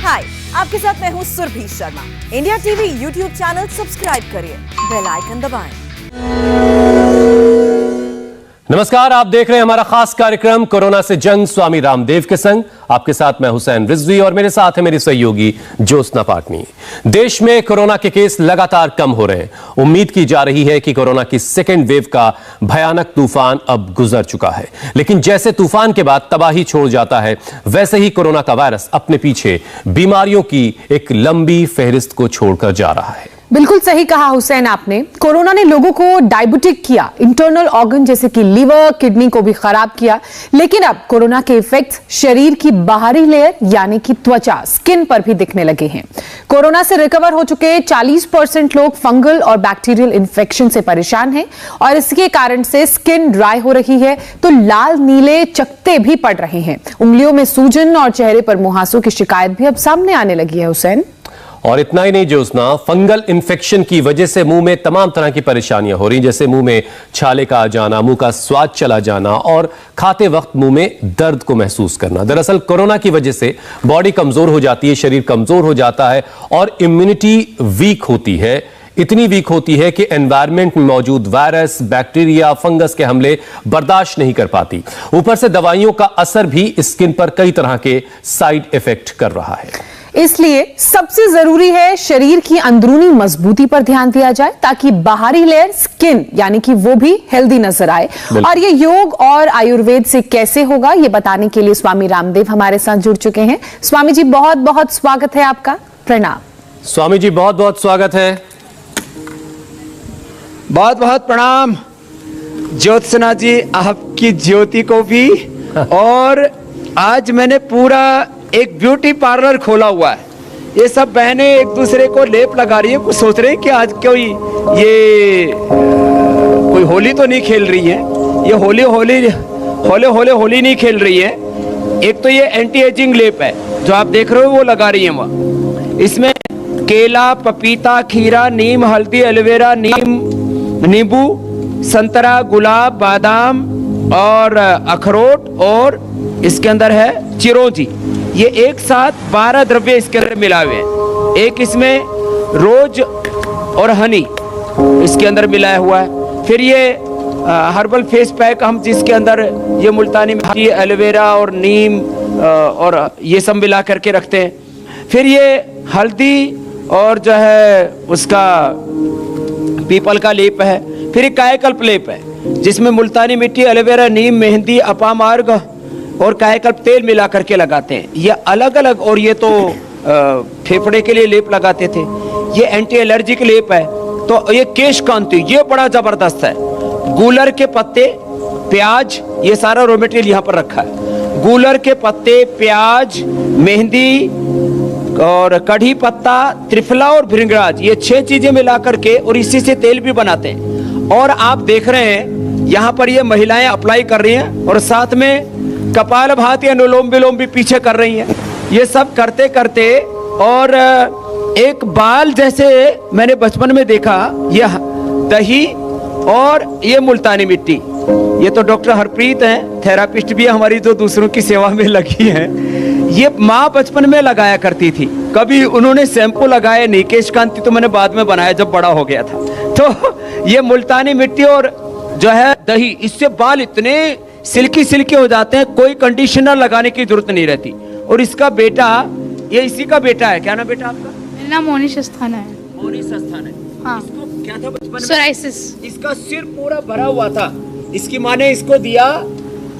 हाय, आपके साथ मैं हूँ Surabhi Sharma. India TV YouTube channel subscribe करिए, बेल आइकन दबाएं। नमस्कार, आप देख रहे हैं हमारा खास कार्यक्रम कोरोना से जंग स्वामी रामदेव के संग। आपके साथ मैं हुसैन रिजवी और मेरे साथ है मेरी सहयोगी ज्योत्सना पाटनी। देश में कोरोना के केस लगातार कम हो रहे हैं। उम्मीद की जा रही है कि कोरोना की सेकेंड वेव का भयानक तूफान अब गुजर चुका है, लेकिन जैसे तूफान के बाद तबाही छोड़ जाता है, वैसे ही कोरोना का वायरस अपने पीछे बीमारियों की एक लंबी फहरिस्त को छोड़कर जा रहा है। बिल्कुल सही कहा हुसैन आपने। कोरोना ने लोगों को डायबिटिक किया, इंटरनल ऑर्गन जैसे कि लीवर, किडनी को भी खराब किया। लेकिन अब कोरोना के इफेक्ट्स शरीर की बाहरी लेयर यानी कि त्वचा, स्किन पर भी दिखने लगे हैं। कोरोना से रिकवर हो चुके 40% लोग फंगल और बैक्टीरियल इन्फेक्शन से परेशान हैं और इसके कारण से स्किन ड्राई हो रही है, तो लाल नीले चकत्ते भी पड़ रहे हैं। उंगलियों में सूजन और चेहरे पर मुहासों की शिकायत भी अब सामने आने लगी है हुसैन। और इतना ही नहीं ज्योत्सना, फंगल इन्फेक्शन की वजह से मुंह में तमाम तरह की परेशानियां हो रही, जैसे मुंह में छाले का आ जाना, मुंह का स्वाद चला जाना और खाते वक्त मुंह में दर्द को महसूस करना। दरअसल कोरोना की वजह से बॉडी कमजोर हो जाती है, शरीर कमजोर हो जाता है और इम्यूनिटी वीक होती है। इतनी वीक होती है कि एनवायरनमेंट में मौजूद वायरस, बैक्टीरिया, फंगस के हमले बर्दाश्त नहीं कर पाती। ऊपर से दवाइयों का असर भी स्किन पर कई तरह के साइड इफेक्ट कर रहा है। इसलिए सबसे जरूरी है शरीर की अंदरूनी मजबूती पर ध्यान दिया जाए, ताकि बाहरी लेयर स्किन यानी कि वो भी हेल्दी नजर आए। और ये योग और आयुर्वेद से कैसे होगा, ये बताने के लिए स्वामी रामदेव हमारे साथ जुड़ चुके हैं। स्वामी जी, बहुत बहुत स्वागत है आपका। प्रणाम स्वामी जी, बहुत बहुत स्वागत है। बहुत बहुत प्रणाम ज्योत्सना जी, आपकी ज्योति को भी। और आज मैंने पूरा एक ब्यूटी पार्लर खोला हुआ है। ये सब बहनें एक दूसरे को लेप लगा रही है, कुछ सोच रहे हैं कि आज कोई होली तो नहीं खेल रही है। ये होली नहीं खेल रही है। एक तो ये एंटी एजिंग लेप है जो आप देख रहे हो, वो लगा रही है वह। इसमें केला, पपीता, खीरा, नीम, हल्दी, एलोवेरा, नींबू, संतरा, गुलाब, बादाम और अखरोट, और इसके अंदर है चिरौंजी। ये एक साथ 12 द्रव्य इसके अंदर मिला हुए हैं। एक इसमें रोज और हनी इसके अंदर मिलाया हुआ है। फिर ये हर्बल फेस पैक हम जिसके अंदर ये मुल्तानी मिट्टी, एलोवेरा और नीम और ये सब मिला करके रखते हैं। फिर ये हल्दी और जो है उसका पीपल का लेप है। फिर एक कायाकल्प लेप है जिसमें मुल्तानी मिट्टी, एलोवेरा, नीम, मेहंदी, अपामार्ग और कायाकल्प तेल मिला करके लगाते हैं। ये अलग अलग, और ये तो फेफड़े के लिए लेप लगाते थे। ये एंटी एलर्जिक लेप है। तो ये केश कांति, ये बड़ा जबरदस्त है। गूलर के पत्ते, प्याज, ये सारा रॉ मटेरियल यहाँ पर रखा है। गूलर के पत्ते, प्याज, मेहंदी और कढ़ी पत्ता, त्रिफला और भृंगराज, ये 6 चीजें मिला करके और इसी से तेल भी बनाते हैं। और आप देख रहे हैं यहाँ पर ये महिलाएं अप्लाई कर रही हैं और साथ में कपालभाति, अनुलोम विलोम भी पीछे कर रही हैं। ये सब करते करते, और एक बाल जैसे मैंने बचपन में देखा, ये दही और ये मुल्तानी मिट्टी। ये तो डॉक्टर हरप्रीत हैं, थेरापिस्ट भी हमारी, जो दूसरों की सेवा में लगी हैं। ये माँ बचपन में लगाया करती थी, कभी उन्होंने शैम्पू लगाया नहीं। केश कांति तो मैंने बाद में बनाया जब बड़ा हो गया था। तो ये मुल्तानी मिट्टी और जो है दही, इससे बाल इतने सिल्की हो जाते हैं, कोई कंडीशनर लगाने की जरूरत नहीं रहती। और इसका बेटा, ये इसी का बेटा है। क्या नाम बेटा आपका? मेरा नाम मोनिश अस्थाना है। मोनिश अस्थाना है। हाँ। इसको क्या था बचपन में? सोराइसिस। इसका सिर पूरा भरा हुआ था। इसकी माँ ने इसको दिया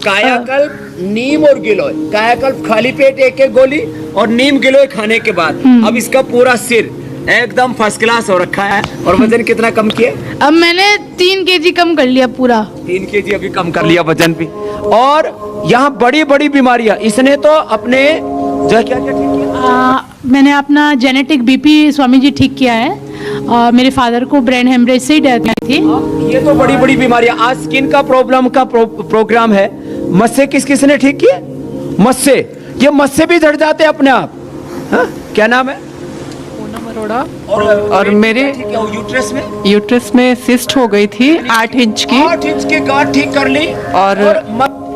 कायाकल्प, नीम और गिलोय। कायाकल्प खाली पेट 1-1 गोली और नीम गिलोय खाने के बाद अब इसका पूरा सिर एकदम फर्स्ट क्लास हो रखा है। और वजन कितना कम किया? अब मैंने 3 kg कम कर लिया पूरा। 3 kg अभी कम कर लिया वजन भी। और यहाँ बड़ी बड़ी बीमारियां इसने तो अपने जो क्या क्या ठीक किया? मैंने अपना जेनेटिक बीपी स्वामी जी ठीक किया है। मेरे फादर को ब्रेन हेमरेज से ही डेथ आई थी। ये तो बड़ी बड़ी बीमारियां। आज स्किन का प्रॉब्लम का प्रोग्राम है। मस्से किस ने ठीक किए? मस्से, ये मस्से भी झड़ जाते हैं अपने आप। हाँ? क्या नाम है? और मेरे यूट्रस में सिस्ट हो गई थी 8 इंच की। 8 इंच की गांठ ठीक कर ली। और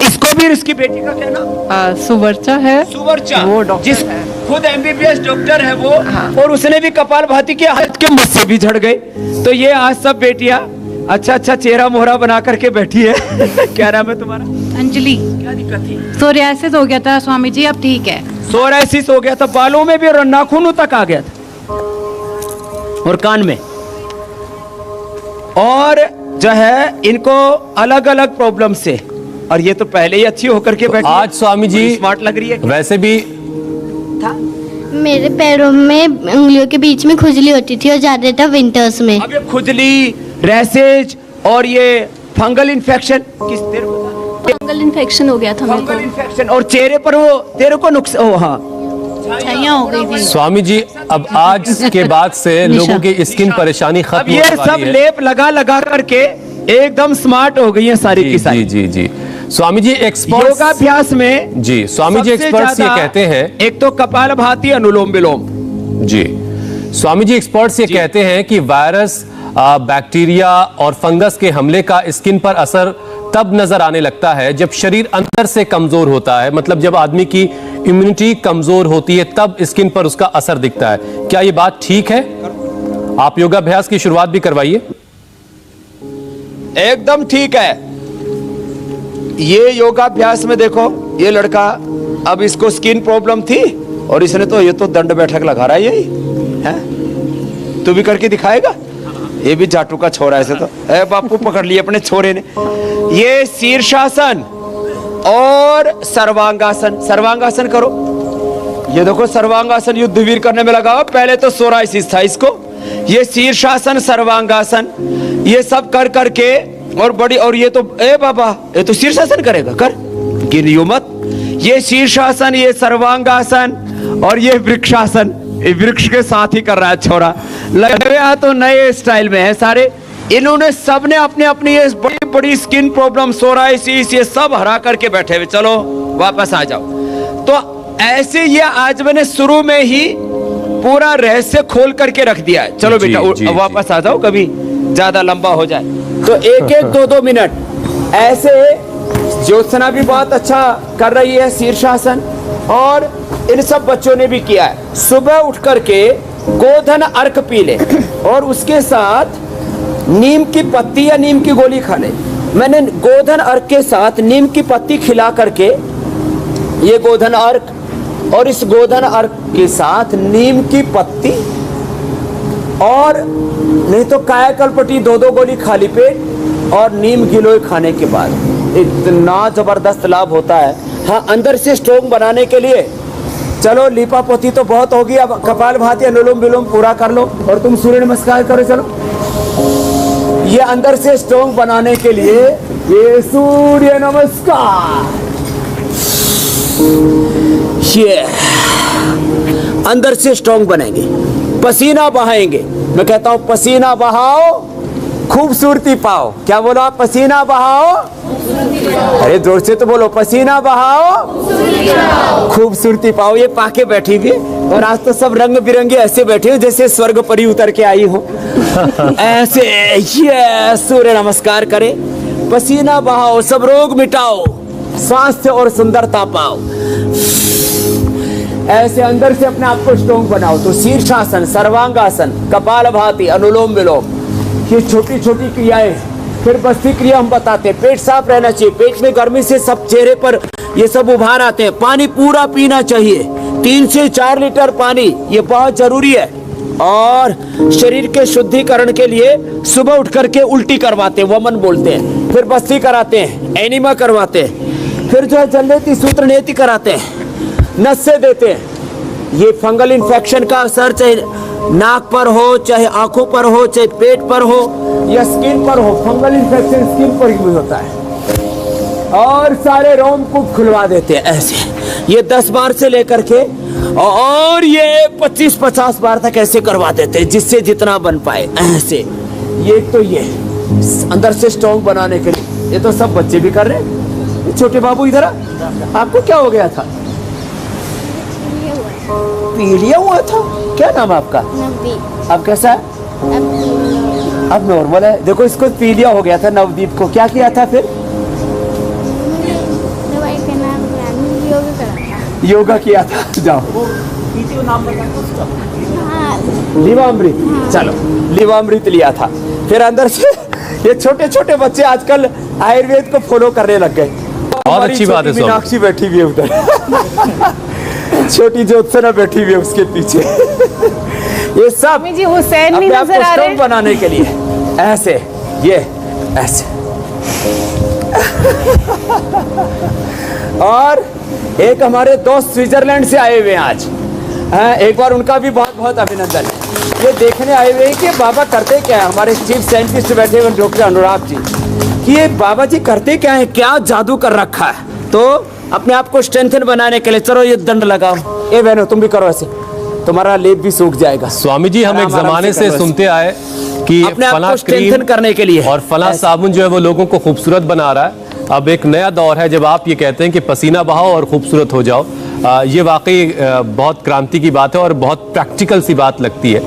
इसको भी, इसकी बेटी का क्या नाम? सुवर्चा है। सुवर्चा, वो डॉक्टर है। खुद MBBS डॉक्टर है वो, और उसने भी कपालभाति की हालत के मुझसे भी झड़ गए। तो ये आज सब बेटियां अच्छा चेहरा मोहरा बना करके बैठी है। क्या नाम है तुम्हारा? अंजलि। क्या दिक्कत थी? सोरियासिस हो गया था स्वामी जी, अब ठीक है। सोराइसिस हो गया था, बालों में भी और नाखूनों तक आ गया था, और कान में, और जो है इनको अलग अलग प्रॉब्लम से, और ये तो पहले ही अच्छी होकर के बैठी। आज स्वामी जी स्मार्ट लग रही है। वैसे भी मेरे पैरों में उंगलियों के बीच में खुजली होती थी और ज्यादा था विंटर्स में। अब ये खुजली, रैसेज और ये फंगल इन्फेक्शन, किस तेरे को? फंगल इन्फेक्शन हो गया था मेरे फंगल को। इन्फेक्शन, और चेहरे पर वो तेरे को नुकसान, हाँ छाइयाँ हो गई थी। स्वामी जी अब आज के बाद से लोगों की स्किन परेशानी अब खत्म ये होने सब वाली है। लेप लगा करके एकदम स्मार्ट हो गई है सारी की सारी। जी स्वामी जी एक्सपर्ट्स योगाभ्यास में जी स्वामी जी सबसे एक्सपर्ट्स ये ज्यादा कहते हैं, एक तो कपालभाति, अनुलोम विलोम। जी स्वामी जी एक्सपर्ट्स ये कहते हैं कि वायरस, बैक्टीरिया और फंगस के हमले का स्किन पर असर तब नजर आने लगता है जब शरीर अंदर से कमजोर होता है, मतलब जब आदमी की इम्यूनिटी कमजोर होती है तब स्किन पर उसका असर दिखता है। क्या ये बात ठीक है? आप योगाभ्यास की शुरुआत भी करवाइए। एकदम ठीक है। ये योगाभ्यास में देखो, ये लड़का, अब इसको स्किन प्रॉब्लम थी और इसने तो ये तो दंड बैठक लगा रहा है, यही है। तू भी करके दिखाएगा? ये भी जाटू का छोरा ऐसे तो। ए बापू पकड़ लिए अपने छोरे ने। ये शीर्षासन और सर्वांगासन। सर्वांगासन करो। ये देखो सर्वांगासन युद्धवीर करने में लगा हुआ। पहले तो सोराइसिस था इसको। ये शीर्षासन, सर्वांगासन, ये सब कर करके, और बड़ी, और ये तो ए बाबा, ये तो शीर्षासन करेगा, कर गिनियो मत। ये शीर्षासन, ये सर्वांगासन और ये वृक्षासन, ये वृक्ष के साथ ही कर रहा है छोरा। लगे हैं तो नए स्टाइल में है सारे। इन्होंने सबने अपने अपनी ये बड़ी बड़ी स्किन प्रॉब्लम, सोराइसिस, ये सब हरा करके बैठे हुए। चलो वापस आ जाओ। तो ऐसे ये आज मैंने शुरू में ही पूरा रहस्य खोल करके रख दिया है। चलो बेटा वापस आ जाओ, कभी ज्यादा लंबा हो जाए तो एक एक दो मिनट ऐसे। ज्योत्सना भी बहुत अच्छा कर रही है शीर्षासन, और इन सब बच्चों ने भी किया है। सुबह उठ करके गोधन अर्क पी ले और उसके साथ नीम की पत्ती या नीम की गोली खा ले। मैंने गोधन अर्क के साथ नीम की पत्ती खिला करके, ये गोधन अर्क, और इस गोधन अर्क के साथ नीम की पत्ती, और नहीं तो कायाकल्पटी 2-2 गोली खाली पेट और नीम गिलोय खाने के बाद इतना जबरदस्त लाभ होता है। हाँ, अंदर से स्ट्रोंग बनाने के लिए चलो लीपापोती तो बहुत होगी, अब कपालभाति, अनुलोम विलोम पूरा कर लो, और तुम सूर्य नमस्कार करो। चलो ये अंदर से स्ट्रोंग बनाने के लिए ये सूर्य नमस्कार, ये अंदर से स्ट्रोंग बनेंगे। पसीना बहाएंगे। मैं कहता हूं पसीना बहाओ, खूबसूरती पाओ। क्या बोलो आप? पसीना बहाओ। अरे जोर से तो बोलो, पसीना बहाओ, खूबसूरती पाओ। ये पाके बैठी थी, और आज तो सब रंग बिरंगे ऐसे बैठे हो जैसे स्वर्ग परी उतर के आई हो। ऐसे ये सूर्य नमस्कार करे, पसीना बहाओ, सब रोग मिटाओ, स्वास्थ्य और सुंदरता पाओ। ऐसे अंदर से अपने आप को स्ट्रोंग बनाओ। तो शीर्षासन, सर्वांगासन, कपालभाति, अनुलोम विलोम, ये छोटी छोटी क्रियाएं। फिर बस्ती क्रिया हम बताते हैं। पेट साफ रहना चाहिए। पेट में गर्मी से सब चेहरे पर ये सब उभार आते हैं। पानी पूरा पीना चाहिए, 3 से 4 लीटर पानी, ये बहुत जरूरी है। और शरीर के शुद्धिकरण के लिए सुबह उठ करके उल्टी करवाते हैं, वमन बोलते हैं। फिर बस्ती कराते हैं, एनिमा करवाते हैं। फिर जो है जलनेति सूत्र नेति कराते हैं, नस्से देते हैं। ये फंगल इन्फेक्शन का असर चाहे नाक पर हो, चाहे आंखों पर हो, चाहे पेट पर हो या स्किन पर हो, फंगल इन्फेक्शन स्किन पर ही होता है। और सारे रोमकूप खुलवा देते हैं ऐसे। ये 10 बार से लेकर के और ये 25-50 बार तक ऐसे करवा देते हैं, जिससे जितना बन पाए ऐसे। ये तो ये अंदर से स्ट्रॉन्ग बनाने के लिए ये तो सब बच्चे भी कर रहे हैं। छोटे बाबू इधर आपको क्या हो गया था? पीलिया हुआ था। क्या नाम है आपका? अब कैसा है? अब नॉर्मल है। देखो इसको पीलिया हो गया था, नवदीप को। क्या किया था फिर? दवाई का नाम योगा करा था। योगा किया था। जाओ लीवामृत, चलो लीवामृत लिया था। फिर अंदर से ये छोटे छोटे बच्चे आजकल आयुर्वेद को फॉलो करने लग गए। बहुत अच्छी बात है। मीनाक्षी बैठी हुई है उधर, छोटी ज्योत्सना बैठी हुई है उसके पीछे। ये सब स्वामी जी हुसैन नहीं अपने आप नजर को आ रहे स्ट्रॉन्ग बनाने के लिए ऐसे, ये ऐसे। और एक हमारे दोस्त स्विट्जरलैंड से आए हुए हैं आज, एक बार उनका भी बहुत बहुत अभिनंदन है। ये देखने आए हुए हैं कि बाबा करते क्या है। हमारे चीफ साइंटिस्ट बैठे हुए डॉक्टर अनुराग जी, कि ये बाबा जी करते क्या है, क्या जादू कर रखा है। तो अपने आप को स्ट्रेंथन बनाने के लिए चलो ये दंड लगाओ। ए बहनों तुम भी करो ऐसे, तुम्हारा लेप भी सूख जाएगा। स्वामी जी हम एक आराम जमाने से करो सुनते आए कि अपने आप फला को स्ट्रेंथन क्रीम करने के लिए और फला साबुन जो है वो लोगों को खूबसूरत बना रहा है। अब एक नया दौर है जब आप ये कहते हैं कि पसीना बहाओ और खूबसूरत हो जाओ। ये वाकई बहुत क्रांति की बात है और बहुत प्रैक्टिकल सी बात लगती है।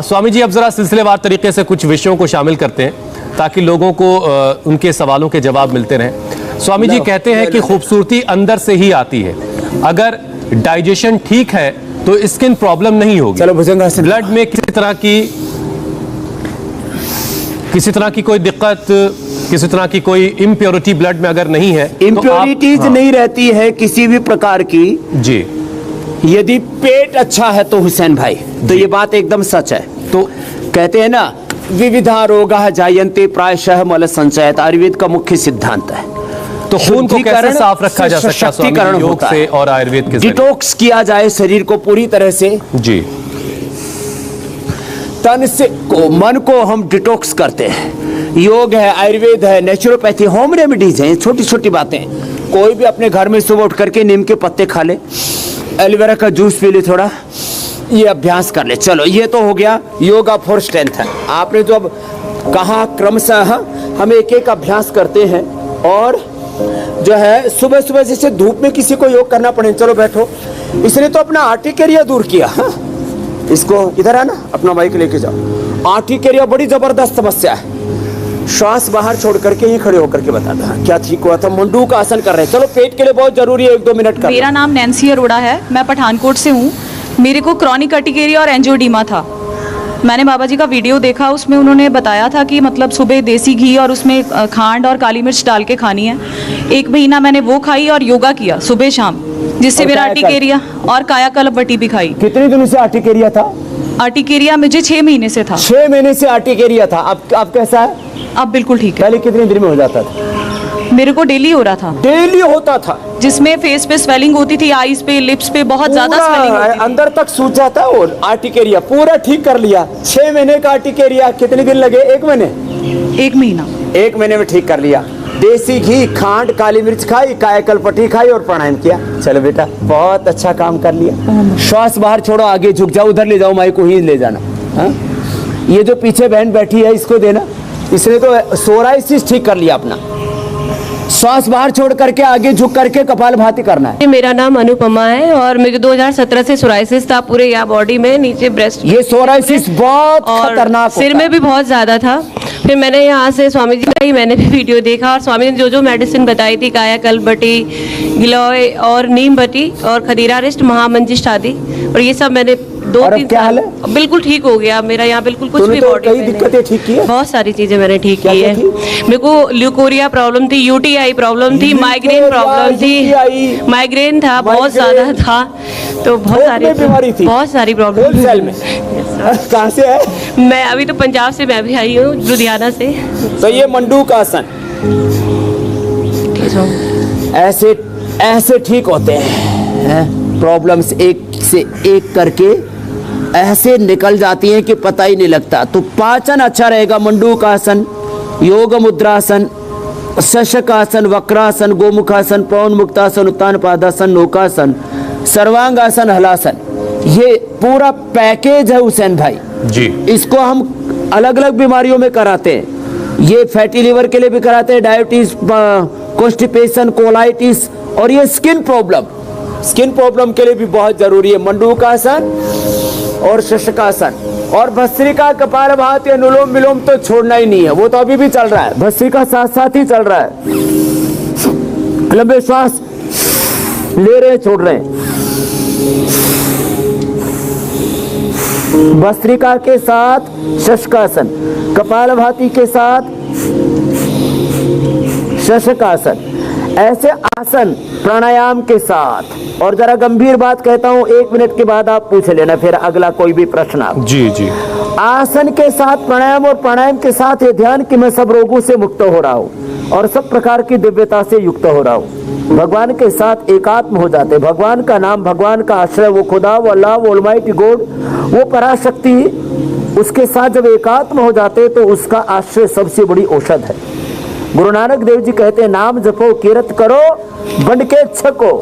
स्वामी जी अब जरा सिलसिलेवार तरीके से कुछ विषयों को शामिल करते हैं ताकि लोगों को उनके सवालों के जवाब मिलते रहें। स्वामी जी कहते हैं कि खूबसूरती अंदर से ही आती है। अगर डाइजेशन ठीक है तो स्किन प्रॉब्लम नहीं होगी। चलो भुजंगासन। ब्लड में किसी तरह की कोई दिक्कत, किसी तरह की कोई इम्प्योरिटी ब्लड में अगर नहीं है, इम्प्योरिटीज नहीं रहती है किसी भी प्रकार की जी। यदि पेट अच्छा है तो हुसैन भाई, तो ये बात एकदम सच है। तो कहते हैं ना, विविधा रोगाः जायन्ते प्रायशः मल संचयत, आयुर्वेद का मुख्य सिद्धांत है। तो खून को कैसे साफ रखा जा सकता है सशक्तिकरण स्वामी योग से और आयुर्वेद के जरिए? डिटॉक्स किया जाए शरीर को पूरी तरह से जी। तन से को, मन को हम डिटॉक्स करते हैं। योग है, आयुर्वेद है, नेचुरोपैथी, होम रेमेडीज हैं, छोटी छोटी बातें। कोई भी अपने घर में सुबह उठ करके नीम के पत्ते खा ले, एलोवेरा का जूस पी ले थोड़ा, ये अभ्यास कर ले। चलो ये तो हो गया योगा फॉर स्ट्रेंथ है। आपने जो अब कहा क्रमशः हम एक एक अभ्यास करते हैं। और जो है सुबह सुबह जैसे धूप में किसी को योग करना पड़े, चलो बैठो, इसने तो अपना आर्टिकेरिया दूर किया। इसको इधर है ना, अपना बाइक लेके जाओ। आर्टिकेरिया बड़ी जबरदस्त समस्या है। श्वास बाहर छोड़ करके ही खड़े होकर के बता दो क्या ठीक हुआ था। मुंडू का आसन कर रहे हैं। चलो पेट के लिए बहुत जरूरी है, 1-2 मिनट कर। मेरा नाम नैन्सी अरोड़ा है, मैं पठानकोट से हूँ। मेरे को क्रॉनिक अर्टिकेरिया और एंजियोडीमा था। मैंने बाबा जी का वीडियो देखा, उसमें उन्होंने बताया था कि मतलब सुबह देसी घी और उसमें खांड और काली मिर्च डाल के खानी है। 1 महीना मैंने वो खाई और योगा किया सुबह शाम, जिससे मेरा अर्टिकेरिया और कायाकल्प बट्टी भी खाई। कितने दिनों से आर्टिकेरिया था? अर्टिकेरिया मुझे 6 महीने से था। 6 महीने से आर्टिकेरिया था। अब कैसा है? अब बिल्कुल ठीक है। पहले कितने दिन में हो जाता था? मेरे को डेली हो रहा था। डेली होता था, जिसमें फेस पे स्वेलिंग होती थी, आईज पे, लिप्स पे बहुत ज्यादा स्वेलिंग होती थी। अंदर तक सूज जाता। और आर्टिकेरिया पूरा ठीक कर लिया। 6 महीने का आर्टिकेरिया, कितने दिन लगे? 1 महीने? 1 महीना। 1 महीने में ठीक कर लिया। देसी घी, खांड, काली मिर्च खाई, कायाकल्प पट्टी खाई और प्राणायाम किया। चलो बेटा बहुत अच्छा काम कर लिया। श्वास बाहर छोड़ो, आगे झुक जाओ, उधर ले जाओ, माइक को ही ले जाना। हा? ये जो पीछे बहन बैठी है इसको देना। इसने तो सोराइसिस ठीक कर लिया अपना। श्वास बाहर छोड़ करके आगे झुक करके कपालभाति करना है। मेरा नाम अनुपमा है और मुझे 2017 से सोराइसिस था पूरे यहाँ बॉडी में, नीचे ब्रेस्ट। ये सोराइसिस बहुत खतरनाक, सिर में भी बहुत ज्यादा था। फिर मैंने यहाँ से स्वामी जी का ही मैंने भी वीडियो देखा और स्वामी ने जो जो मेडिसिन बताई थी, कायाकल्प बट्टी, गिलोय और नीम बट्टी और खदीरा रिस्ट, महामंजिष्ठ आदि, और ये सब मैंने 2-3 साल बिल्कुल ठीक हो गया। मेरा यहाँ बिल्कुल कुछ भी बॉडी में दिक्कतें ठीक की है। बहुत सारी चीजें मैंने ठीक की है। मेरे को ल्यूकोरिया प्रॉब्लम थी, यूटीआई प्रॉब्लम थी, माइग्रेन प्रॉब्लम थी, माइग्रेन था बहुत ज्यादा था, तो बहुत सारी प्रॉब्लम। कहाँ से है? मैं अभी तो पंजाब से मैं भी आई हूँ, लुधियाना से। तो ये मंडू का आसन ऐसे ऐसे ठीक होते हैं। प्रॉब्लम्स एक से एक करके ऐसे निकल जाती हैं कि पता ही नहीं लगता। तो पाचन अच्छा रहेगा। मंडू का आसन, योग मुद्रासन, शशकासन, वक्रासन, गोमुखासन, पवन मुक्तासन, उत्तान पादासन, नौकासन, सर्वांगासन, हलासन, ये पूरा पैकेज है हुसैन भाई जी। इसको हम अलग अलग बीमारियों में कराते हैं। ये फैटी लिवर के लिए भी कराते हैं, डायबिटीज, कॉन्स्टिपेशन, कोलाइटिस, और ये स्किन प्रॉब्लम के लिए भी बहुत जरूरी है मंडूकासन और शशकासन। और भस्त्रिका, कपालभाति, अनुलोम विलोम तो छोड़ना ही नहीं है, वो तो अभी भी चल रहा है। भस्त्रिका साथ साथ ही चल रहा है। लंबे श्वास ले रहे, छोड़ रहे हैं। भस्त्रिका के साथ शशकासन, कपालभाति के साथ शशकासन, ऐसे आसन प्राणायाम के साथ। और जरा गंभीर बात कहता हूं, 1 मिनट के बाद आप पूछ लेना फिर अगला कोई भी प्रश्न आप। जी जी। आसन के साथ प्राणायाम और प्राणायाम के साथ ये ध्यान कि मैं सब रोगों से मुक्त हो रहा हूं और सब प्रकार की दिव्यता से युक्त हो रहा हूं। भगवान के साथ एकात्म हो जाते, भगवान का नाम, भगवान का आश्रय, वो खुदा, वो अल्लाह, वो ऑलमाइटी गॉड, वो पराशक्ति, उसके साथ जब एकात्म हो जाते तो उसका आश्रय सबसे बड़ी औषध है। गुरु नानक देव जी कहते हैं, नाम जपो कीरत करो बंड के छको,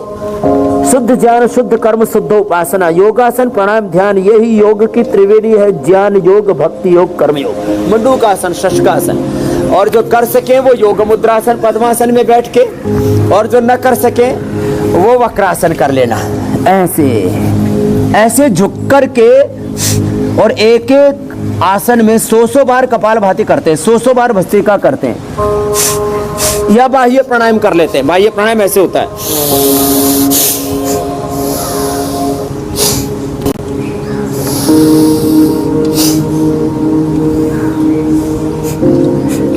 शुद्ध ज्ञान शुद्ध कर्म शुद्ध उपासना, योगासन प्राणायाम ध्यान, यही योग की त्रिवेणी है, ज्ञान योग भक्ति योग कर्म योग। मंडूकासन, शशकासन, और जो कर सके वो योग मुद्रासन पद्मासन में बैठ के, और जो न कर सके वो वक्रासन कर लेना। ऐसे ऐसे झुक कर के और एक एक आसन में 100 बार कपालभाति करते हैं, 100 बार भस्त्रिका करते हैं, या बाह्य प्राणायाम कर लेते हैं। बाह्य प्राणायाम ऐसे होता है,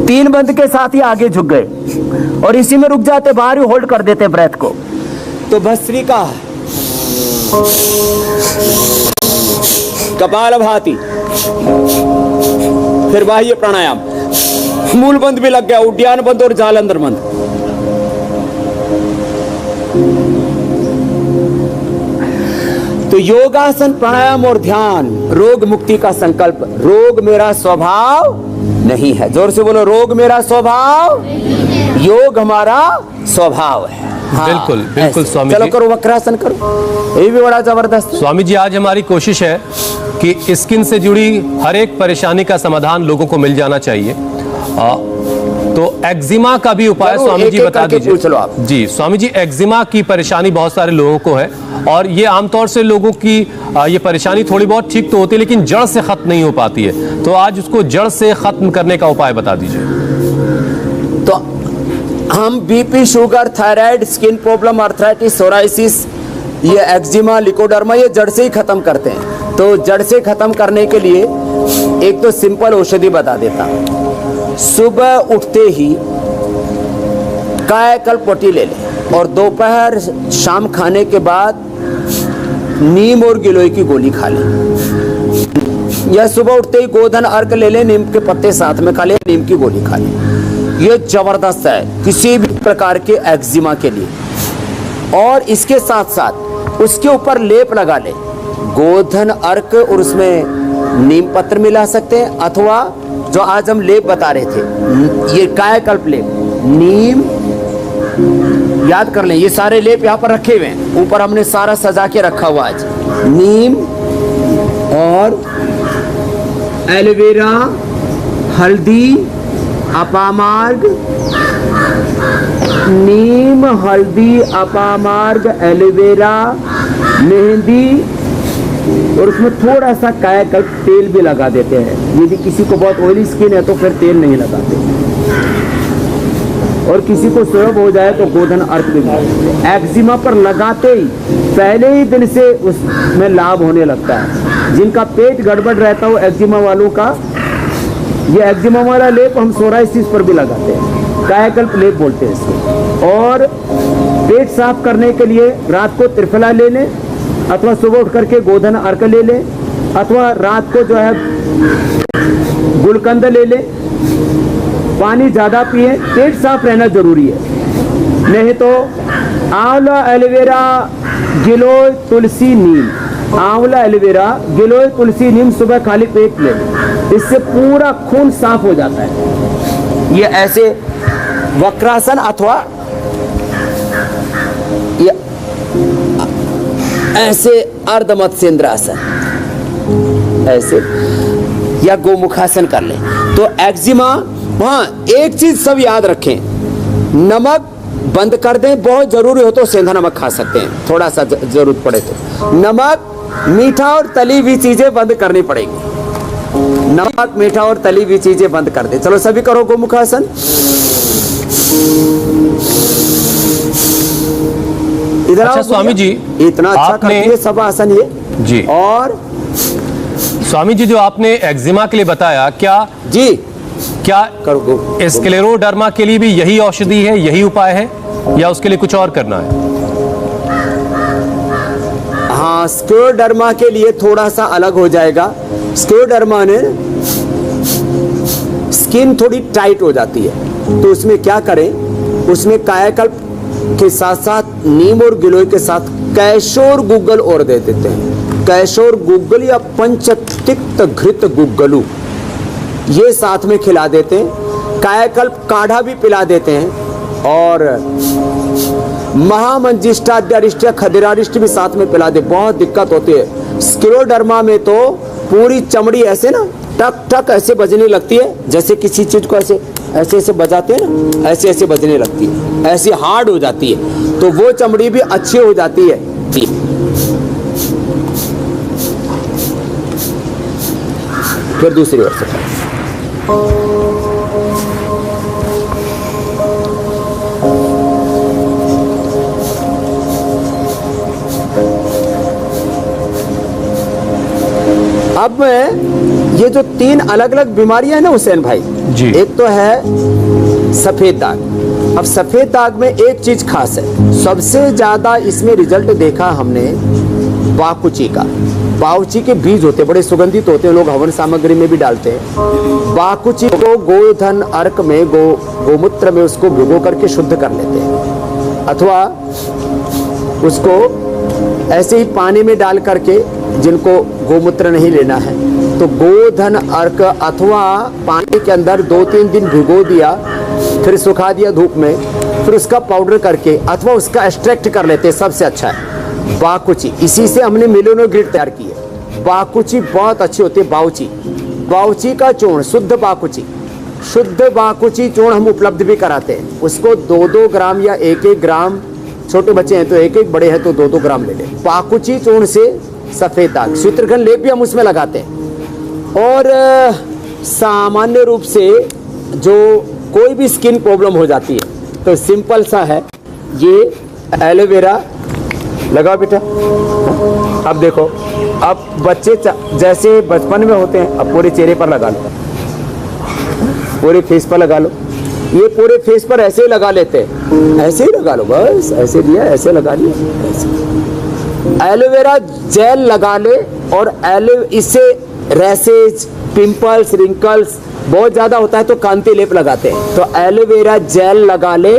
तीन बंद के साथ ही आगे झुक गए और इसी में रुक जाते, बाहर ही होल्ड कर देते ब्रेथ को। तो भस्त्रिका, कपालभाति, फिर बाह्य प्राणायाम, मूल बंद भी लग गया, उड्डयन बंद और जालंधर बंद। तो योगासन प्राणायाम और ध्यान रोग मुक्ति का संकल्प। रोग मेरा स्वभाव नहीं है, जोर से बोलो, रोग मेरा स्वभाव, योग हमारा स्वभाव है। हाँ, बिल्कुल बिल्कुल स्वामी चलो जी, करो वक्रासन करो, ये भी बड़ा जबरदस्त। स्वामी जी आज हमारी कोशिश है कि स्किन से जुड़ी हर एक परेशानी का समाधान लोगों को मिल जाना चाहिए। तो एक्जिमा का भी उपाय स्वामी जी बता दीजिए। पूछ लो आप। जी स्वामी जी, एक्जिमा की परेशानी बहुत सारे लोगों को है और ये आमतौर से लोगों की ये परेशानी थोड़ी बहुत ठीक तो होती है लेकिन जड़ से खत्म नहीं हो पाती है, तो आज उसको जड़ से खत्म करने का उपाय बता दीजिए। तो हम BP, sugar, thyroid, skin problem, arthritis, psoriasis, ये एक्जिमा, लिकोडर्मा, ये जड़ से ही खत्म करते हैं। तो जड़ से खत्म करने के लिए एक तो सिंपल औषधि बता देता हूं। सुबह उठते ही कायाकल्प पट्टी ले ले और दोपहर शाम खाने के बाद नीम और गिलोय की गोली खा ले, या सुबह उठते ही गोधन अर्क ले ले, नीम के पत्ते साथ में खा ले, नीम की गोली खा ले। ये जबरदस्त है किसी भी प्रकार के एक्जिमा के लिए। और इसके साथ साथ उसके ऊपर लेप लगा ले, गोधन अर्क और उसमें नीम पत्र मिला सकते हैं, अथवा जो आज हम लेप बता रहे थे ये कायाकल्प लेप, नीम, याद कर लें ये सारे लेप यहाँ पर रखे हुए हैं, ऊपर हमने सारा सजा के रखा हुआ आज। नीम और एलोवेरा, हल्दी, अपामार्ग, नीम, हल्दी, अपामार्ग, एलोवेरा, मेहंदी, और उसमें थोड़ा सा कायाकल्प तेल भी लगा देते हैं। यदि किसी को बहुत ऑयली स्किन है तो फिर तेल नहीं लगाते, और किसी को स्वयं हो जाए तो गोधन अर्क भी लगाते हैं। एक्जिमा पर लगाते ही पहले ही दिन से उसमें लाभ होने लगता है। जिनका पेट गड़बड़ रहता हो एक्जिमा वालों का, ये एक्जिमा वाला लेप हम सोराइसिस पर भी लगाते हैं, कायाकल्प लेप बोलते हैं इसको। और पेट साफ करने के लिए रात को त्रिफला ले लें, अथवा सुबह उठ करके गोधन अर्क ले ले, अथवा रात को जो है गुलकंद ले ले। पानी ज्यादा पिए, पेट साफ रहना जरूरी है। नहीं तो आंवला, एलोवेरा, गिलोय, तुलसी, नीम, आंवला, एलोवेरा, गिलोय, तुलसी, नीम सुबह खाली पेट ले, इससे पूरा खून साफ हो जाता है। ये ऐसे वक्रासन अथवा ये ऐसे अर्धमत्स्येंद्रासन ऐसे, या गोमुखासन कर ले। तो एक्जिमा, वहां एक चीज सब याद रखें, नमक बंद कर दें, बहुत जरूरी हो तो सेंधा नमक खा सकते हैं, थोड़ा सा जरूरत पड़े तो। नमक, मीठा और तली हुई चीजें बंद करनी पड़ेगी। नमक, मीठा और तली हुई चीजें बंद कर दे। चलो सभी करो गोमुखासन। इधर अच्छा आओ स्वामी जी, इतना अच्छा करती है सब आसन ये जी। और स्वामी जी, जो आपने एक्जिमा के लिए बताया, क्या स्क्लेरोडर्मा के लिए भी यही औषधि है, यही उपाय है, या उसके लिए कुछ और करना है? हाँ, स्क्लेरोडर्मा के लिए थोड़ा सा अलग हो जाएगा। स्क्लेरोडर्मा ने स्किन थोड़ी टाइट हो जाती है, तो उसमें क्या करें, उसमें कायाकल्प के साथ साथ नीम और गिलोय के साथ कैशोर गुग्गल और दे देते हैं। कैशोर गुग्गल या पंचतिक्त घृत गुग्गलू, ये साथ में खिला देते हैं। कायाकल्प काढ़ा भी पिला देते हैं और महामंजिष्ठाद्यारिष्ट या खदिरारिष्ट भी साथ में पिला दे। बहुत दिक्कत होती है स्क्लेरोडर्मा में, तो पूरी चमड़ी ऐसे ना टक टक ऐसे बजने लगती है, जैसे किसी चीज को ऐसे ऐसे ऐसे बजाते हैं ना, ऐसे ऐसे बजने लगती है, ऐसी हार्ड हो जाती है, तो वो चमड़ी भी अच्छी हो जाती है। फिर दूसरी ओर से अब ये जो 3 अलग अलग बीमारियां हैं ना हुसैन भाई जी, एक तो है सफेद दाग। अब सफेद दाग में एक चीज खास है, सबसे ज्यादा इसमें रिजल्ट देखा हमने बाकुची का। बाकुची के बीज होते बड़े सुगंधित होते हैं, लोग हवन सामग्री में भी डालते हैं। बाकुची को गोधन अर्क में गोमूत्र में उसको भिगो करके शुद्ध कर लेते हैं, अथवा उसको ऐसे ही पानी में डाल करके, जिनको गोमूत्र नहीं लेना है तो गोधन अर्क अथवा पानी के अंदर 2-3 दिन भिगो दिया, फिर सुखा दिया धूप में, फिर उसका पाउडर करके अथवा उसका एक्सट्रैक्ट कर लेते हैं, सबसे अच्छा है बाकुची। इसी से हमने मिलोनोग्रिड तैयार की है। बाकुची बहुत अच्छी होती है। बाउची का चूर्ण, शुद्ध बाकुची चूर्ण हम उपलब्ध भी कराते हैं। उसको 2-2 ग्राम या 1-1 ग्राम, छोटे बच्चे हैं तो 1-1, बड़े हैं तो 2-2 ग्राम ले लें। बाकुची चूर्ण से सफेद दाग, सूत्रघन लेप भी हम उसमें लगाते हैं। और सामान्य रूप से जो कोई भी स्किन प्रॉब्लम हो जाती है तो सिंपल सा है, ये एलोवेरा लगाओ बेटा। अब देखो, अब बच्चे जैसे बचपन में होते हैं, अब पूरे चेहरे पर लगा लो, पूरे फेस पर लगा लो। ये पूरे फेस पर ऐसे ही लगा लेते हैं, ऐसे ही लगा लो, बस ऐसे दिया, ऐसे लगा लिया, ऐसे। एलोवेरा जेल लगा ले, और इससे रैसेज, पिंपल्स, रिंकल्स बहुत ज्यादा होता है तो कांति लेप लगाते हैं। तो एलोवेरा जेल लगा ले,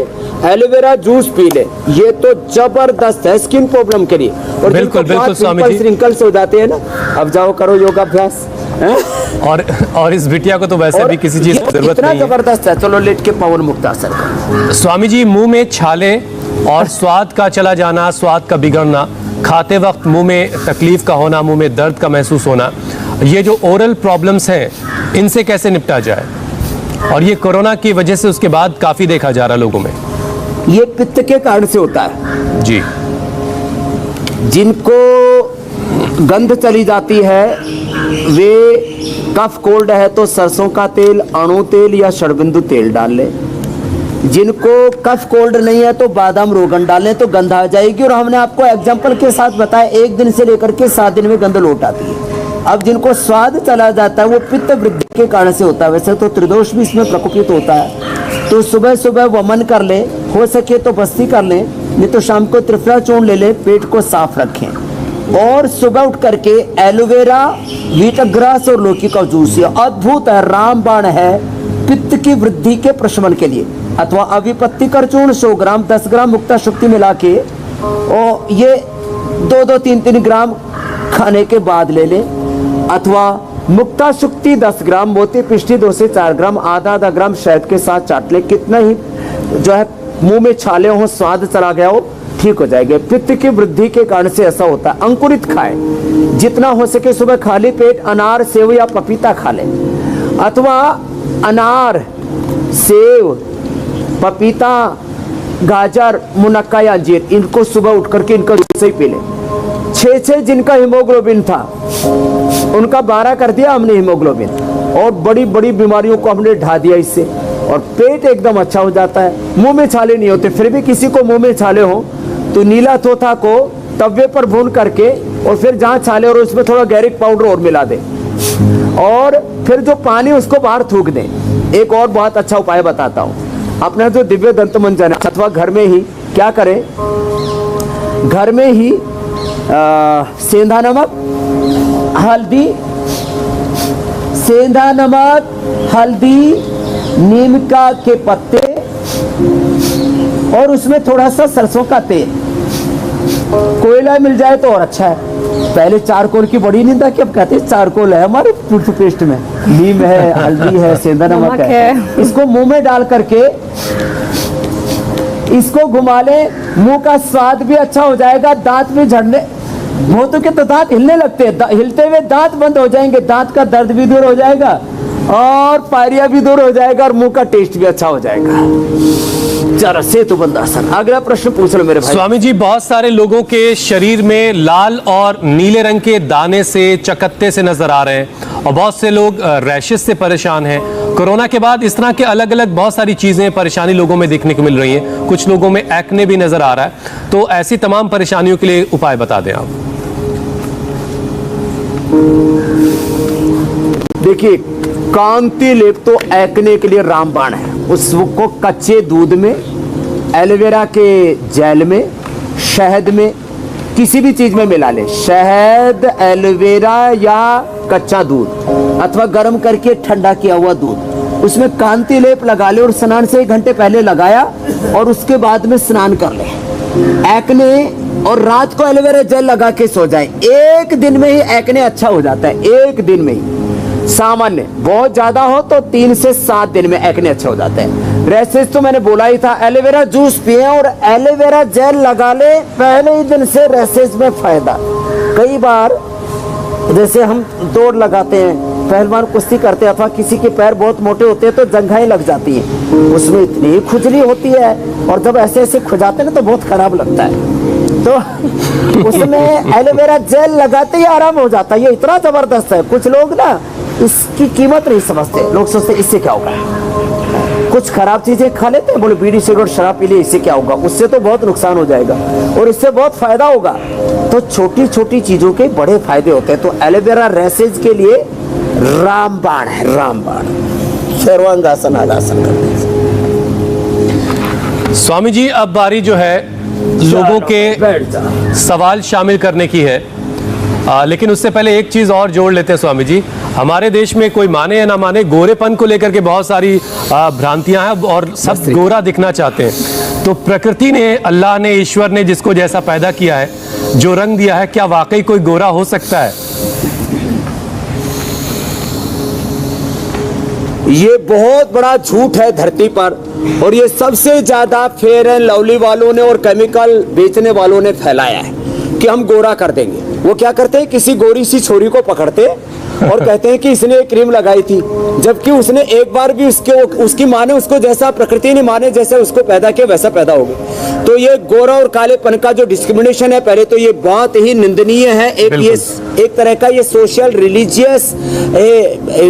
एलोवेरा जूस पी ले, ये तो जबरदस्त है स्किन प्रॉब्लम के लिए। और बिल्कुल स्वामी जी, रिंकल्स हो जाते हैं ना, अब जाओ करो योगाभ्यास। और इस बिटिया को तो वैसे भी किसी चीज की जरूरत नहीं है। जबरदस्त है, चलो लेट के पवन मुक्तासन करो। स्वामी जी, मुंह में छाले और स्वाद का चला जाना, स्वाद का बिगड़ना, खाते वक्त मुंह में तकलीफ का होना, मुंह में दर्द का महसूस होना, ये जो ओरल प्रॉब्लम्स हैं, इनसे कैसे निपटा जाए? और ये कोरोना की वजह से उसके बाद काफी देखा जा रहा लोगों में। ये पित्त के कारण से होता है जी। जिनको गंध चली जाती है, वे कफ कोल्ड है तो सरसों का तेल, अणु तेल या षड़बिंदु तेल डाल ले। जिनको कफ कोल्ड नहीं है तो बादाम रोगन डालें तो गंध आ जाएगी। और हमने आपको एग्जाम्पल के साथ बताया, 1 दिन से लेकर के 7 दिन में गंध लौट आती है। अब जिनको स्वाद चला जाता है वो पित्त वृद्धि के कारण से होता है। वैसे तो त्रिदोष भी इसमें प्रकोपित होता है, तो सुबह सुबह वमन कर ले, हो सके तो बस्ती कर ले, नहीं तो शाम को त्रिफला चूर्ण ले ले, पेट को साफ रखें। और सुबह उठ करके एलोवेरा, वीटग्रास और लौकी का जूस, ये अद्भुत है, रामबाण है पित्त की वृद्धि के प्रशमन के लिए। अथवा अविपत्ति कर चूर्ण 100 ग्राम 10 ग्राम मुक्ता शक्ति मिला के, और ये 2-2, 3-3 ग्राम खाने के बाद ले ले। अथवा मुक्ता शक्ति 10 ग्राम, मोती पिष्टी 2 से 4 ग्राम, आधा ग्राम शहद के साथ चाट ले। कितना ही जो है मुंह में छाले हो, स्वाद चला गया हो, ठीक हो जाएगा। पित्त की वृद्धि के कारण से ऐसा होता है। अंकुरित खाए, जितना हो सके सुबह खाली पेट अनार, सेव या पपीता खा ले। अथवा अनार, सेव, पपीता, गाजर, मुनक्का या अंजीर, इनको सुबह उठ करके इनका जूस ही पी ले। 6 जिनका हीमोग्लोबिन था उनका 12 कर दिया हमने हीमोग्लोबिन, और बड़ी बड़ी बीमारियों को हमने ढा दिया इससे, और पेट एकदम अच्छा हो जाता है। मुंह में छाले नहीं होते। फिर भी किसी को मुंह में छाले हो तो नीला तोता को तवे पर भून करके, और फिर जहाँ छाले और उसमें थोड़ा गैरिक पाउडर और मिला दे, और फिर जो पानी उसको बाहर थूक दें। एक और बहुत अच्छा उपाय बताता हूँ। अपना जो दिव्य दंत मंजन है अथवा घर में ही क्या करें, घर में ही सेंधा नमक, हल्दी, सेंधा नमक, हल्दी, नीम का के पत्ते और उसमें थोड़ा सा सरसों का तेल, कोयला मिल जाए तो और अच्छा है। पहले चारकोल की बड़ी निंदा की, अब कहते हैं चारकोल है हमारे टूथपेस्ट में, नीम है, हल्दी है, सेंधा नमक है। इसको मुंह में डाल करके इसको घुमा ले, मुंह का स्वाद भी अच्छा हो जाएगा, दांत भी झड़ने, बहुतों के तो दांत हिलने लगते हैं, हिलते हुए दांत बंद हो जाएंगे, दांत का दर्द भी दूर हो जाएगा और पायरिया भी दूर हो जाएगा और मुंह का टेस्ट भी अच्छा हो जाएगा। जरा से तो बंदासन। अगला प्रश्न पूछ लो मेरे भाई। स्वामी जी, बहुत सारे लोगों के शरीर में लाल और नीले रंग के दाने से, चकत्ते से नजर आ रहे हैं और बहुत से लोग रैशेस से परेशान हैं। कोरोना के बाद इस तरह के अलग अलग बहुत सारी चीजें, परेशानी लोगों में देखने को मिल रही हैं। कुछ लोगों में एक्ने भी नजर आ रहा है। तो ऐसी तमाम परेशानियों के लिए उपाय बता दें आप। देखिए, कांति लेप तो एक्ने के लिए रामबाण है। उसको कच्चे दूध में, एलोवेरा के जेल में, शहद में, किसी भी चीज में मिला ले। शहद, एलोवेरा या कच्चा दूध अथवा गर्म करके ठंडा किया हुआ दूध, उसमें कांति लेप लगा ले और स्नान से 1 घंटे पहले लगाया और उसके बाद में स्नान कर ले। एक्ने, और रात को एलोवेरा जेल लगा के सो जाए। 1 दिन में ही एक्ने अच्छा हो जाता है, 1 दिन में ही। सामान्य, बहुत ज्यादा हो तो 3 से 7 दिन में एक्ने अच्छा हो जाता है। रैशेस तो मैंने बोला ही था, एलोवेरा जूस पिए और एलोवेरा जेल लगा ले, पहले ही दिन से रैशेस में फायदा। कई बार जैसे हम दौड़ लगाते हैं, पहलवान कुश्ती करते हैं अथवा किसी के पैर बहुत मोटे होते हैं तो जंघाएं लग जाती हैं, उसमें इतनी खुजली होती है और जब ऐसे ऐसे खुजाते हैं ना तो बहुत खराब लगता है। तो उसमें एलोवेरा जेल लगाते ही आराम हो जाता है। ये इतना जबरदस्त है। कुछ लोग ना इसकी कीमत नहीं समझते, लोग सोचते इससे क्या होगा, कुछ खराब चीजें खा लेते हैं, बोले बीड़ी सिगरेट शराब पी लिए इससे क्या होगा, उससे तो बहुत नुकसान हो जाएगा और इससे बहुत फायदा होगा। तो छोटी छोटी चीजों के बड़े फायदे होते हैं। तो एलोवेरा रैशेज के लिए रामबाण है, रामबाण। सर्वांगासन आसन करते हैं। स्वामी जी, अब बारी जो है लोगों के सवाल शामिल करने की है, लेकिन उससे पहले एक चीज और जोड़ लेते हैं स्वामी जी। हमारे देश में कोई माने या ना माने, गोरेपन को लेकर के बहुत सारी भ्रांतियां हैं और सब गोरा दिखना चाहते हैं। तो प्रकृति ने, अल्लाह ने, ईश्वर ने जिसको जैसा पैदा किया है, जो रंग दिया है, क्या वाकई कोई गोरा हो सकता है? ये बहुत बड़ा झूठ है धरती पर और ये सबसे ज्यादा फेयर एंड लवली वालों ने और केमिकल बेचने वालों ने फैलाया है कि हम गोरा कर देंगे। वो क्या करते हैं, किसी गोरी सी छोरी को पकड़ते और कहते हैं कि इसने एक क्रीम लगाई थी, जबकि उसने एक बार भी उसकी माँ ने उसको जैसा, प्रकृति ने माँ ने जैसा उसको पैदा किया वैसा पैदा हो गया। तो ये गोरा और कालेपन का जो डिस्क्रिमिनेशन है, पहले तो ये बहुत ही निंदनीय है। एक तरह का ये सोशल रिलीजियस,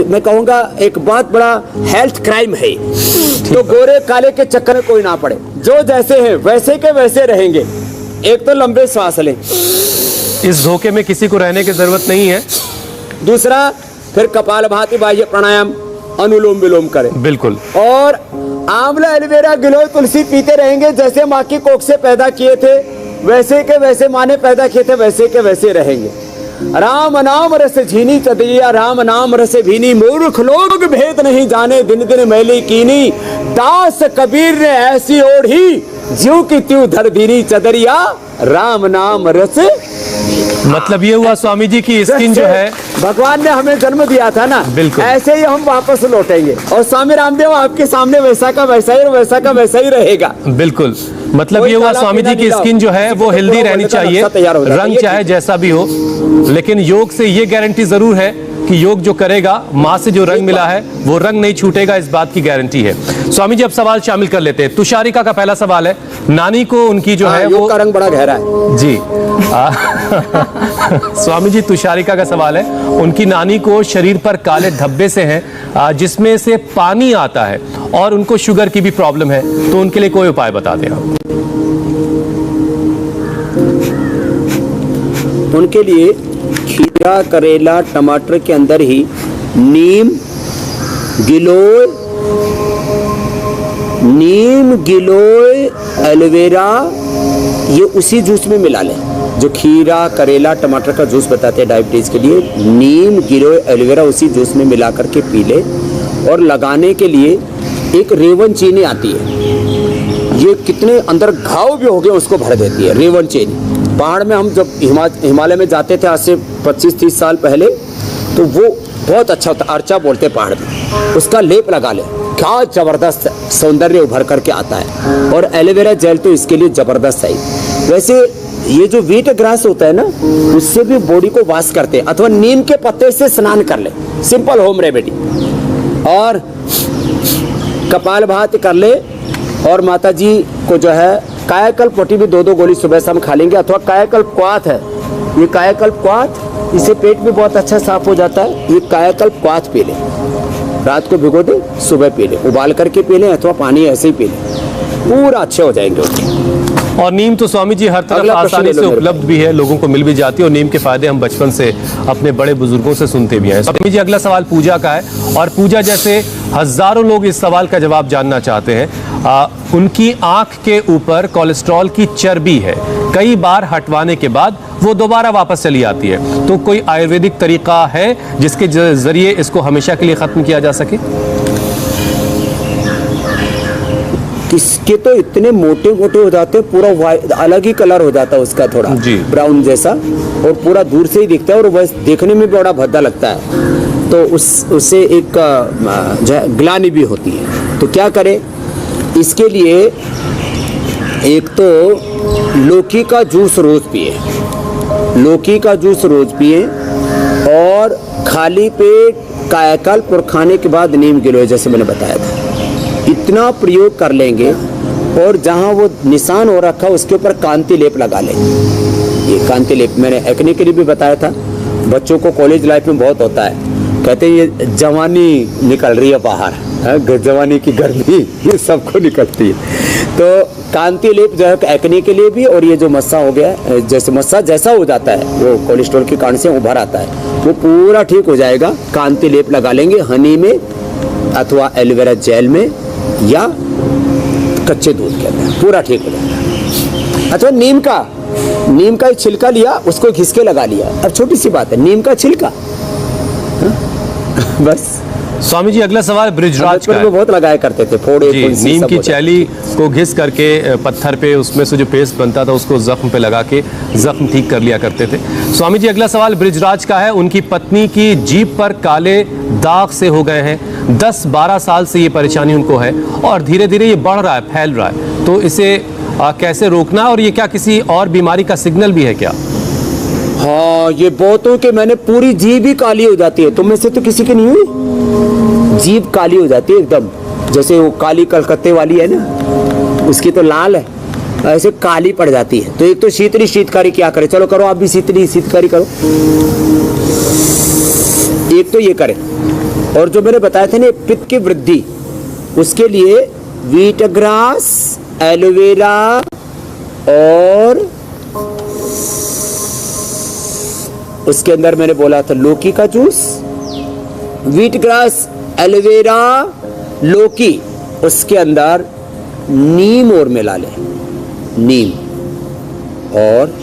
मैं कहूँगा एक बहुत बड़ा हेल्थ क्राइम है। तो गोरे काले के चक्कर में कोई ना पड़े, जो जैसे है वैसे के वैसे रहेंगे। एक तो लंबे सांस लें, इस धोखे में किसी को रहने की जरूरत नहीं है। दूसरा, फिर कपालभाति बाह्य प्राणायाम, अनुलोम विलोम करें। बिल्कुल। और आंवला, एलोवेरा, गिलोय, तुलसी पीते रहेंगे। जैसे माँ की कोख से पैदा किए थे वैसे के वैसे माँ ने पैदा किए थे, वैसे के वैसे रहेंगे। राम नाम रस झीनी चदिया, राम नाम रस भीनी, मूर्ख लोग भेद नहीं जाने, दिन दिन मैली कीनी। दास कबीर ने ऐसी ओढ़ी, ज्यों की त्यों धर दीनी चदरिया, राम नाम रस। मतलब ये हुआ स्वामी जी की स्किन जो है, भगवान ने हमें जन्म दिया था ना, बिल्कुल ऐसे ही हम वापस लौटेंगे। और स्वामी रामदेव आपके सामने वैसा का वैसा ही और वैसा का वैसा ही रहेगा। बिल्कुल। मतलब ये हुआ स्वामी जी की स्किन जो है वो हेल्दी रहनी चाहिए, रंग चाहे जैसा भी हो। लेकिन योग से ये गारंटी जरूर है कि योग जो करेगा, माँ से जो रंग मिला है वो रंग नहीं छूटेगा, इस बात की गारंटी है। स्वामी जी, अब सवाल शामिल कर लेते हैं। तुषारिका का पहला सवाल है, नानी को उनकी जो है वो का रंग बड़ा गहरा है जी। स्वामी जी, तुषारिका का सवाल है, उनकी नानी को शरीर पर काले धब्बे से हैं जिसमें से पानी आता है और उनको शुगर की भी प्रॉब्लम है, तो उनके लिए कोई उपाय बता दें आप। उनके लिए खीरे खीरा, करेला, टमाटर के अंदर ही नीम, गिलोय, एलोवेरा ये उसी जूस में मिला लें। जो खीरा, करेला, टमाटर का जूस बताते हैं डायबिटीज के लिए, नीम, गिलोय, एलोवेरा उसी जूस में मिला करके पी ले। और लगाने के लिए एक रेवन चीनी आती है, ये कितने अंदर घाव भी हो गए उसको भर देती है, रेवन चीनी। पहाड़ में हम जब हिमालय में जाते थे आज से 25-30 साल पहले, तो वो बहुत अच्छा होता, अर्चा बोलते पहाड़ में, उसका लेप लगा ले, क्या जबरदस्त सौंदर्य उभर करके आता है। और एलोवेरा जेल तो इसके लिए जबरदस्त है। वैसे ये जो व्हीट ग्रास होता है ना, उससे भी बॉडी को वॉश करते हैं, अथवा नीम के पत्ते से स्नान कर ले, सिंपल होम रेमेडी। और कपाल भाती कर ले। और माता जी को जो है कायाकल्प पोटी भी 2-2 गोली सुबह शाम खा लेंगे, अथवा कायाकल्प क्वाथ है, ये कायाकल्प क्वाथ, इससे पेट भी बहुत अच्छा साफ हो जाता है। ये कायाकल्प क्वाथ पी ले, रात को भिगो दे, सुबह पी ले, उबाल करके पी ले, अथवा पानी ऐसे ही पी ले, पूरा अच्छे हो जाएंगे। और नीम तो स्वामी जी हर तरफ आसानी से उपलब्ध भी है, लोगों को मिल भी जाती है, और नीम के फायदे हम बचपन से अपने बड़े बुजुर्गों से सुनते भी हैं। स्वामी जी अगला सवाल पूजा का है, और पूजा जैसे हजारों लोग इस सवाल का जवाब जानना चाहते हैं। उनकी आंख के ऊपर कोलेस्ट्रॉल की चर्बी है, कई बार हटवाने के बाद वो दोबारा वापस चली आती है, तो कोई आयुर्वेदिक तरीका है जिसके जरिए इसको हमेशा के लिए खत्म किया जा सके? इसके तो इतने मोटे मोटे हो जाते हैं, पूरा अलग ही कलर हो जाता है उसका, थोड़ा ब्राउन जैसा, और पूरा दूर से ही दिखता है, और वह देखने में बड़ा भद्दा लगता है। तो उससे एक ग्लानि भी होती है। तो क्या करें इसके लिए? एक तो लौकी का जूस रोज पिए, लौकी का जूस रोज पिए, और खाली पेट कायाकल्प और खाने के बाद नीम गिलोय जैसे मैंने बताया था, इतना प्रयोग कर लेंगे। और जहाँ वो निशान हो रखा उसके ऊपर कांति लेप लगा लेंगे। ये कांति लेप मैंने एक्ने के लिए भी बताया था, बच्चों को कॉलेज लाइफ में बहुत होता है, कहते हैं ये जवानी निकल रही है बाहर, जवानी की गर्मी ये सबको निकलती है। तो कांति लेप जो है एक्ने के लिए भी, और ये जो मस्सा हो गया, जैसे मस्सा जैसा हो जाता है वो कोलेस्ट्रॉल के कारण से उभर आता है, वो पूरा ठीक हो जाएगा। कांति लेप लगा लेंगे हनी में, अथवा एलोवेरा जेल में, या कच्चे दूध के अंदर, पूरा ठीक हो जाएगा। अथवा नीम का छिलका लिया, उसको घिस के लगा लिया। अब छोटी सी बात है, नीम का छिलका, बस। स्वामी जी अगला सवाल ब्रिजराज का है। बहुत लगाया करते थे, फोड़े नीम की चैली को घिस करके पत्थर पे, उसमें से जो पेस्ट बनता था उसको जख्म पे लगा के जख्म ठीक कर लिया करते थे। स्वामी जी अगला सवाल ब्रिजराज का है। उनकी पत्नी की जीभ पर काले दाग से हो गए हैं, 10-12 साल से ये परेशानी उनको है, और धीरे धीरे ये बढ़ रहा है, फैल रहा है, तो इसे कैसे रोकना? और ये क्या किसी और बीमारी का सिग्नल भी है क्या? हाँ, ये बहुतों के, मैंने पूरी जीभ ही काली हो जाती है, तुम में से तो किसी की नहीं हुई? जीभ काली हो जाती है एकदम, जैसे वो काली कलकत्ते वाली है ना, उसकी तो लाल है, ऐसे काली पड़ जाती है। तो एक तो शीतकारी क्या करे, चलो करो आप भी शीतकारी करो, एक तो ये करें। और जो मैंने बताया था ना पित्त की वृद्धि, उसके लिए व्हीट ग्रास, एलोवेरा और उसके अंदर मैंने बोला था लौकी का जूस, व्हीट ग्रास, एलोवेरा, लौकी, उसके अंदर नीम और मिला ले, नीम, और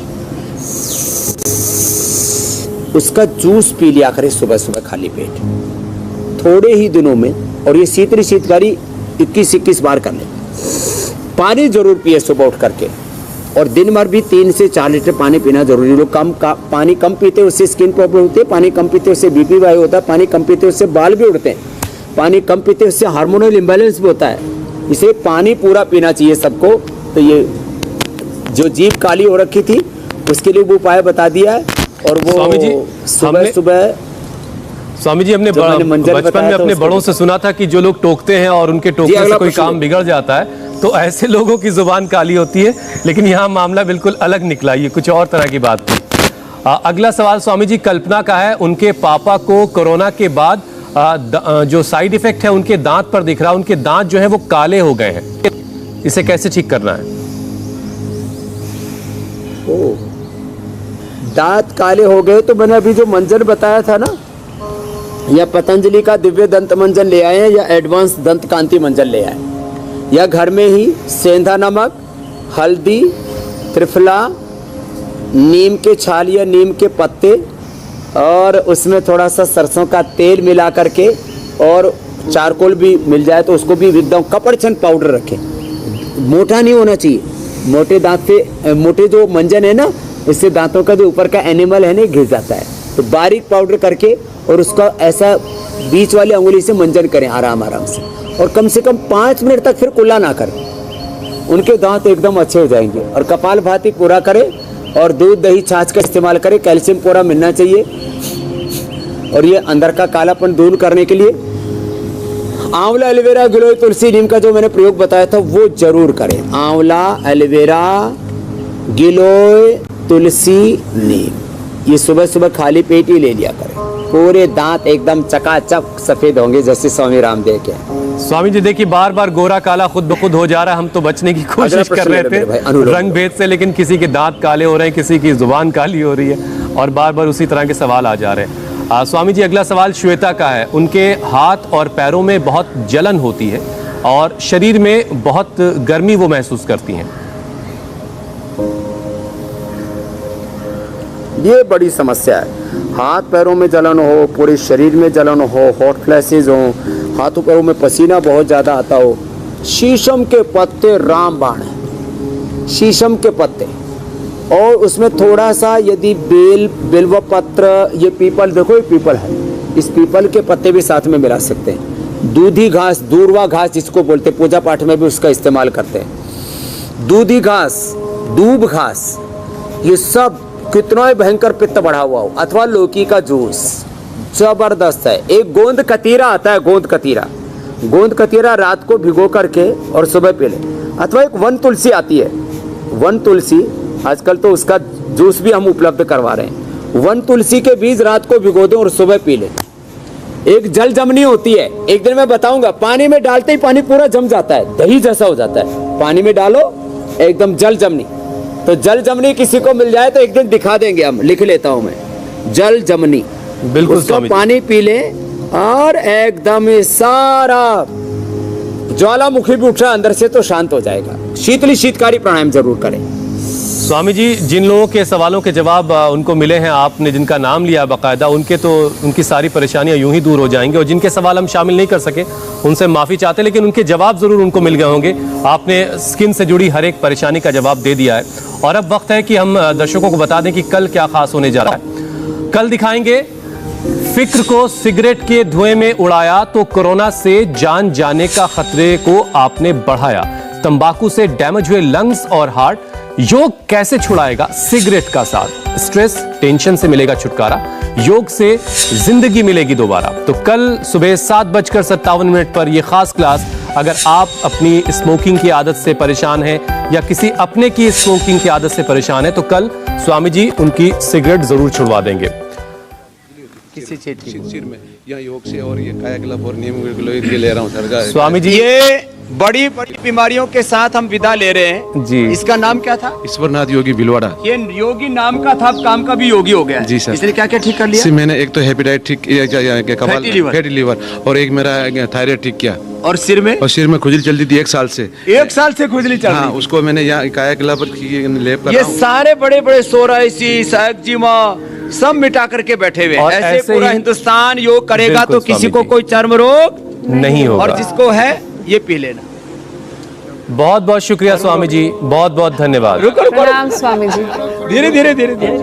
उसका जूस पी लिया करें सुबह सुबह खाली पेट, थोड़े ही दिनों में। और ये शीतकारी 21-21 बार कर ले। पानी जरूर पिए सुबह उठ करके, और दिन भर भी 3 से 4 लीटर पानी पीना जरूरी। लोग पानी कम पीते हैं उससे स्किन प्रॉब्लम होती है, पानी कम पीते उससे बीपी हाई होता है, पानी कम पीते उससे बाल भी उड़ते हैं, पानी कम पीते उससे हार्मोनल इम्बैलेंस भी होता है। इसे पानी पूरा पीना चाहिए सबको। तो ये जो जीभ काली हो रखी थी उसके लिए वो उपाय बता दिया है। और वो सुबह स्वामी जी हमने बचपन में अपने बड़ों से सुना था कि जो लोग टोकते हैं और उनके टोकने से कोई काम बिगड़ जाता है, तो ऐसे लोगों की जुबान काली होती है। लेकिन यहाँ मामला बिल्कुल अलग निकला, ये कुछ और तरह की बात थी। अगला सवाल स्वामी जी कल्पना का है। उनके पापा को कोरोना के बाद जो साइड इफेक्ट है उनके दांत पर दिख रहा है, उनके दांत जो है वो काले हो गए हैं, इसे कैसे ठीक करना है? दांत काले हो गए तो मैंने अभी जो मंजन बताया था ना, या पतंजलि का दिव्य दंत मंजन ले आए या एडवांस दंत कांति मंजन ले आए, या घर में ही सेंधा नमक, हल्दी, त्रिफला, नीम के छाल या नीम के पत्ते और उसमें थोड़ा सा सरसों का तेल मिला करके और चारकोल भी मिल जाए तो उसको भी एकदम कपड़छन पाउडर रखें। मोटा नहीं होना चाहिए, मोटे दांत से मोटे जो मंजन है ना, इससे दांतों का जो ऊपर का एनिमल है ना घिस जाता है। तो बारीक पाउडर करके और उसका ऐसा बीच वाली अंगुली से मंजन करें आराम आराम से, और कम से कम 5 मिनट तक फिर कुल्ला ना करें, उनके दांत एकदम अच्छे हो जाएंगे। और कपालभाति पूरा करें और दूध दही छाछ का इस्तेमाल करें, कैल्शियम पूरा मिलना चाहिए। और ये अंदर का कालापन दूर करने के लिए आंवला, एलोवेरा, गिलोय, तुलसी, नीम का जो मैंने प्रयोग बताया था वो जरूर करें। आंवला, एलोवेरा, गिलोय, तुलसी, नीम, ये सुबह सुबह खाली पेट ही ले लिया करें। पूरे दांत एकदम चकाचक सफेद होंगे जैसे स्वामी रामदेव के। स्वामी जी देखिए बार बार गोरा काला खुद ब खुद हो जा रहा है, हम तो बचने की कोशिश कर रहे थे रंग भेद से, लेकिन किसी के दांत काले हो रहे हैं, किसी की जुबान काली हो रही है और बार बार उसी तरह के सवाल आ जा रहे हैं। स्वामी जी अगला सवाल श्वेता का है। उनके हाथ और पैरों में बहुत जलन होती है और शरीर में बहुत गर्मी वो महसूस करती हैं। ये बड़ी समस्या है। हाथ पैरों में जलन हो, पूरे शरीर में जलन हो, हॉट फ्लैशेज हो, हाथों पैरों में पसीना बहुत ज़्यादा आता हो। शीशम के पत्ते रामबाण है, शीशम के पत्ते, और उसमें थोड़ा सा यदि बिल्व पत्र, ये पीपल, देखो ये पीपल है, इस पीपल के पत्ते भी साथ में मिला सकते हैं। दूधी घास, दूर्वा घास जिसको बोलते हैं, पूजा पाठ में भी उसका इस्तेमाल करते हैं। दूधी घास, दूब घास, ये सब कितना ही भयंकर पित्त बढ़ा हुआ हो। अथवा लौकी का जूस जबरदस्त है। एक गोंद कतीरा आता है, गोंद कतीरा, गोंद कतीरा रात को भिगो करके और सुबह पी ले। अथवा एक वन तुलसी आती है, वन तुलसी, आजकल तो उसका जूस भी हम उपलब्ध करवा रहे हैं। वन तुलसी के बीज रात को भिगो दें और सुबह पी लें। एक जल जमनी होती है, एक दिन मैं बताऊंगा, पानी में डालते ही पानी पूरा जम जाता है, दही जैसा हो जाता है। पानी में डालो एकदम जल जमनी, तो जल जमनी किसी को मिल जाए तो एक दिन दिखा देंगे, हम लिख लेता हूं मैं, जल जमनी, बिल्कुल उसका पानी पी ले और एकदम सारा ज्वालामुखी भी उठा अंदर से तो शांत हो जाएगा। शीतली शीतकारी प्राणायाम जरूर करें। स्वामी जी जिन लोगों के सवालों के जवाब उनको मिले हैं, आपने जिनका नाम लिया बाकायदा, उनके तो उनकी सारी परेशानियां यूं ही दूर हो जाएंगी, और जिनके सवाल हम शामिल नहीं कर सके उनसे माफ़ी चाहते, लेकिन उनके जवाब ज़रूर उनको मिल गए होंगे। आपने स्किन से जुड़ी हर एक परेशानी का जवाब दे दिया है। और अब वक्त है कि हम दर्शकों को बता दें कि कल क्या खास होने जा रहा है। कल दिखाएंगे फिक्र को सिगरेट के धुएं में उड़ाया तो कोरोना से जान जाने का खतरे को आपने बढ़ाया। तंबाकू से डैमेज हुए लंग्स और हार्ट, योग कैसे छुड़ाएगा सिगरेट का साथ। स्ट्रेस टेंशन से मिलेगा छुटकारा, योग से जिंदगी मिलेगी दोबारा। तो कल सुबह 7:57 पर यह खास क्लास, अगर आप अपनी स्मोकिंग की आदत से परेशान हैं या किसी अपने की स्मोकिंग की आदत से परेशान है, तो कल स्वामी जी उनकी सिगरेट जरूर छुड़वा देंगे। किसी चीज में या योग से, और ये कायाकल्प और नीम के ले रहा हूँ सर। स्वामी जी ये बड़ी बड़ी बीमारियों के साथ हम विदा ले रहे हैं जी। इसका नाम क्या था? ईश्वरनाथ योगी भिलवाड़ा। ये योगी नाम का था, काम का भी योगी हो गया जी सर। इसलिए क्या क्या ठीक कर लिया? मैंने एक तो हेपेटाइट ठीक किया, फैटी लीवर, और एक मेरा थायराइड ठीक किया। और सिर में? और सिर में खुजली चलती थी 1 साल से। 1 साल से खुजली चल रही? हाँ, उसको मैंने यहाँ कायाकल्प लेप कर। ये सारे बड़े बड़े सोराइसिस, एक्जिमा सब मिटा करके बैठे हुए। ऐसे पूरा हिंदुस्तान योग करेगा तो किसी को कोई चर्म रोग नहीं होगा, और जिसको है ये पी लेना। बहुत बहुत शुक्रिया स्वामी जी, बहुत बहुत धन्यवाद। प्रणाम स्वामी जी। धीरे धीरे धीरे धीरे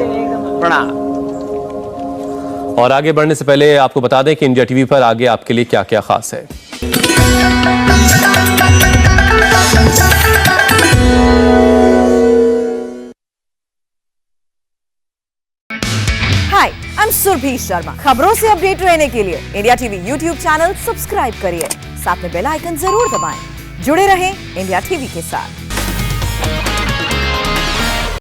प्रणाम। और आगे बढ़ने से पहले आपको बता दें कि इंडिया टीवी पर आगे आपके लिए क्या क्या खास है। हाय, आई एम सुरभि शर्मा। खबरों से अपडेट रहने के लिए India TV YouTube channel subscribe करिए, साथ में बेल आइकन जरूर दबाएं। जुड़े रहें इंडिया टीवी के साथ।